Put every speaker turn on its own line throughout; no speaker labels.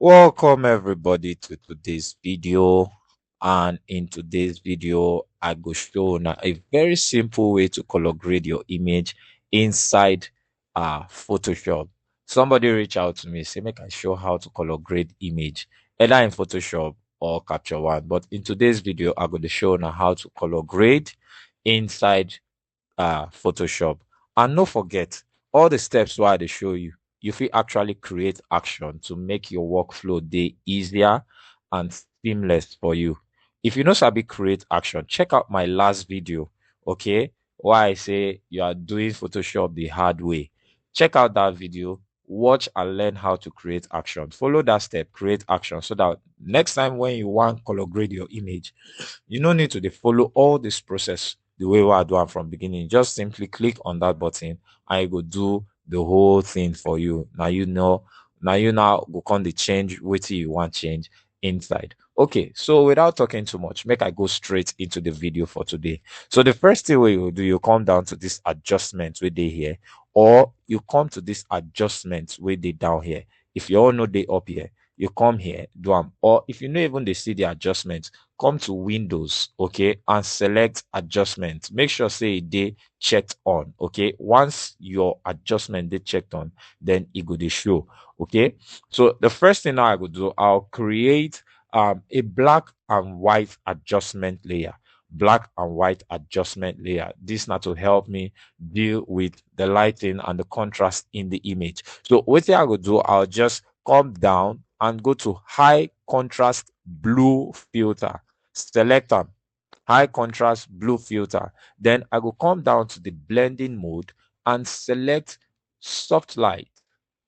Welcome everybody to today's video, and in today's video I go show now a very simple way to color grade your image inside Photoshop. Somebody reach out to me say make I show how to color grade image either in Photoshop or Capture One, but in today's video I go to show now how to color grade inside Photoshop. And no forget, all the steps why they show you, you fit actually create action to make your workflow day easier and seamless for you. If you know sabi create action, check out my last video, okay? Why I say you are doing Photoshop the hard way. Check out that video, watch and learn how to create action. Follow that step, create action, so that next time when you want color grade your image, you no need to dey follow all this process the way wey I do am from beginning. Just simply click on that button and it go do the whole thing for you. Now you know, now you now go come dey change wetin you want change inside. Okay, so without talking too much, make I go straight into the video for today. So the first thing wey you will do, you come down to this adjustment wey dey here, or you come to this adjustment wey dey down here. If you all know dey up here, you come here, do am. Or if you no even dey see the adjustment, come to Windows, okay, and select adjustment. Make sure say e dey checked on, okay. Once your adjustment dey checked on, then e go dey show, okay. So the first thing now I go do, I'll create a black and white adjustment layer. Black and white adjustment layer. This now to help me deal with the lighting and the contrast in the image. So what I go do, I'll just come down and go to high contrast blue filter. Select high contrast blue filter. Then I go come down to the blending mode and select soft light.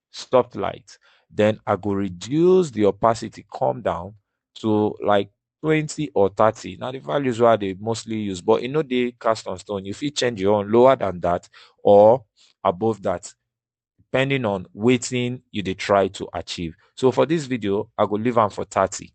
Soft light. Then I go reduce the opacity, come down to like 20 or 30. Now the values where they mostly use, but you know they cast on stone. If you change your own lower than that or above that, depending on waiting you they try to achieve. So for this video, I go leave them for 30.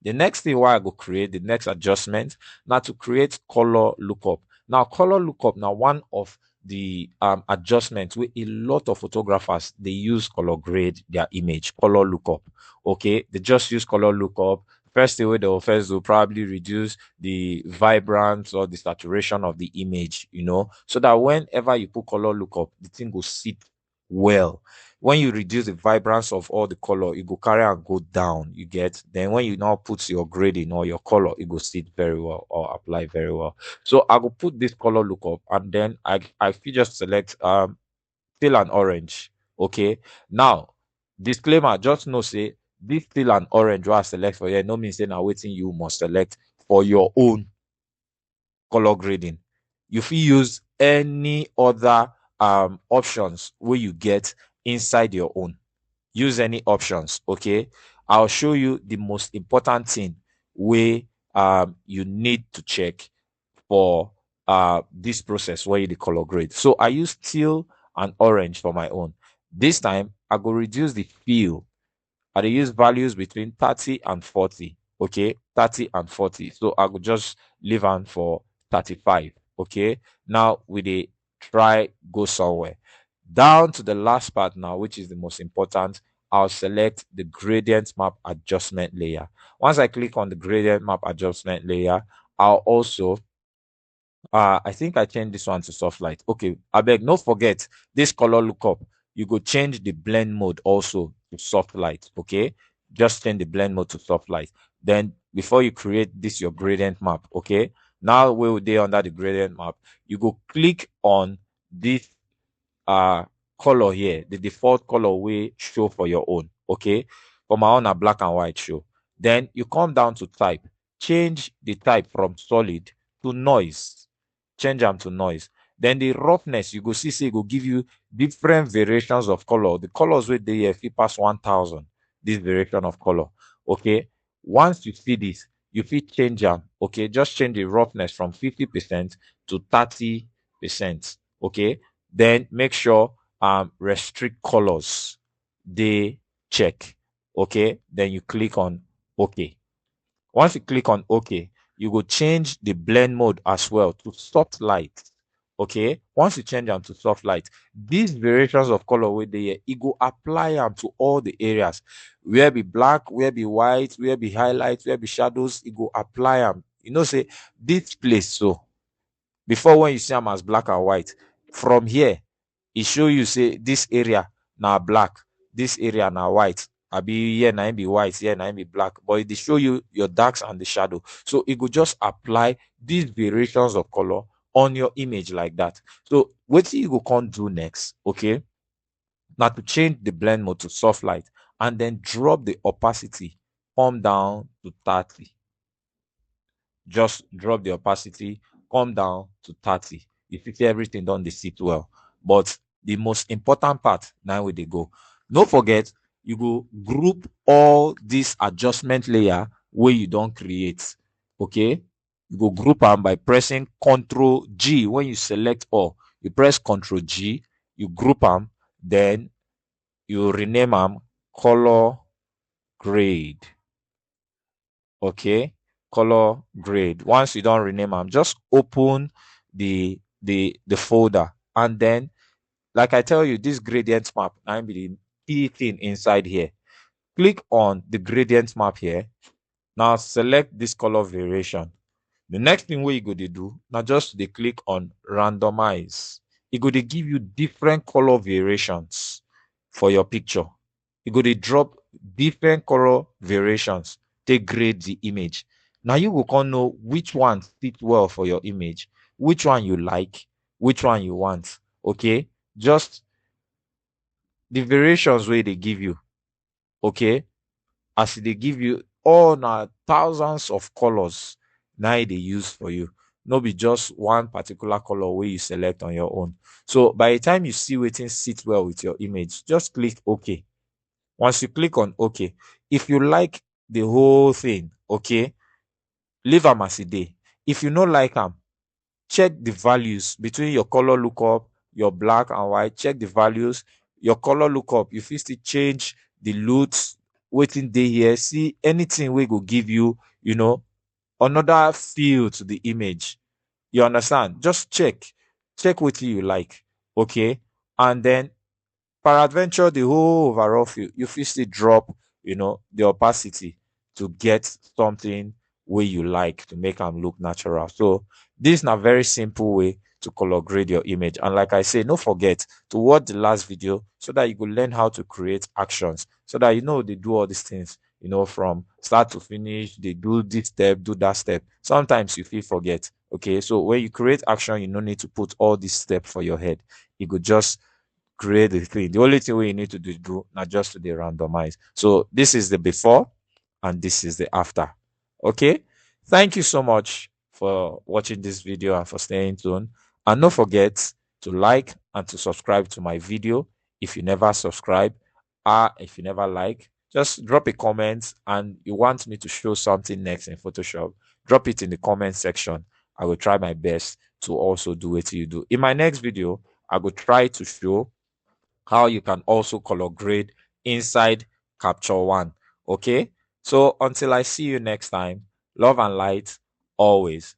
The next thing why I go create the next adjustment now to create color lookup. Now color lookup now one of the adjustments where a lot of photographers they use color grade their image. Color lookup, okay, they just use color lookup. First thing they will first do probably reduce the vibrance or the saturation of the image, so that whenever you put color lookup, the thing will sit well. When you reduce the vibrance of all the color, it go carry and go down. You get, then when you now put your grading or your color, it go sit very well or apply very well. So I will put this color lookup, and then I feel just select teal and orange. Okay. Now, disclaimer, just know say this teal and orange what I select for here no means say now waiting you must select for your own color grading. You fit use any other options where you get inside your own. Use any options, okay. I'll show you the most important thing where you need to check for this process where you the color grade. So I use teal and orange for my own. This time I go reduce the fill. I dey use values between 30 and 40. Okay, 30 and 40. So I could just leave on for 35. Okay. Now we dey try go somewhere. Down to the last part now, which is the most important, I'll select the gradient map adjustment layer. Once I click on the gradient map adjustment layer, I'll also I think I changed this one to soft light. Okay, I beg, no forget this color lookup. You go change the blend mode also to soft light. Okay, just change the blend mode to soft light. Then before you create this your gradient map, okay. Now we will be under the gradient map. You go click on this uh color here, the default color we show for your own. Okay, for my own a black and white show. Then you come down to type, change the type from solid to noise. Change them to noise. Then the roughness, you go see say go give you different variations of color. The colors with the if you pass 1000, this variation of color. Okay, once you see this, you fit change them. Okay, just change the roughness from 50% to 30%. Okay, then make sure restrict colors they check. Okay, then you click on OK. Once you click on OK, you go change the blend mode as well to soft light. Okay, once you change them to soft light, these variations of color wey dey here, e go apply them to all the areas where be black, where be white, where be highlights, where be shadows. E go apply them. You know, say this place, so before, when you see them as black and white, from here e show you say this area na black, this area na white, abi here na im be white, here na im be black, but e dey show you your darks and the shadow. So e go just apply these variations of color on your image like that. So wetin you go come do next, okay, now to change the blend mode to soft light, and then drop the opacity, come down to 30. Just drop the opacity, come down to 30. You fit see everything done dey sit well. But the most important part now we dey go. No forget, you go group all this adjustment layer where you don't create. Okay, you go group them by pressing Ctrl G. When you select all, you press Ctrl G, you group them, then you rename them color grade. Okay, color grade. Once you don't rename them, just open the folder, and then, like I tell you, this gradient map, I be the key thing inside here. Click on the gradient map here. Now select this color variation. The next thing you go to do now, just they click on randomize. It go to give you different color variations for your picture. You go to drop different color variations. They grade the image. Now you will can know which one fit well for your image, which one you like, which one you want. Okay, just the variations where they give you. Okay, as they give you all now thousands of colors now they use for you. No be just one particular color where you select on your own. So by the time you see waiting sit well with your image, just click OK. Once you click on OK, if you like the whole thing, okay, leave them as a day. If you not like them, check the values between your color lookup, your black and white. Check the values. Your color lookup, you fit still change the loots waiting day here. See anything we go give you, another feel to the image. You understand? Just check what you like, okay, and then peradventure the whole overall feel, you fit still drop, the opacity to get something where you like to make them look natural. So this is a very simple way to color grade your image. And like I say, don't forget to watch the last video so that you will learn how to create actions, so that they do all these things, from start to finish. They do this step, do that step. Sometimes you feel forget. Okay, so when you create action, you no need to put all this step for your head. You could just create the thing. The only thing we need to do not just to the randomize. So this is the before and this is the after. Okay, thank you so much for watching this video and for staying tuned. And don't forget to like and to subscribe to my video if you never subscribe, or if you never like. Just drop a comment, and you want me to show something next in Photoshop, drop it in the comment section. I will try my best to also do what you do. In my next video, I will try to show how you can also color grade inside Capture One. Okay, so until I see you next time, love and light always.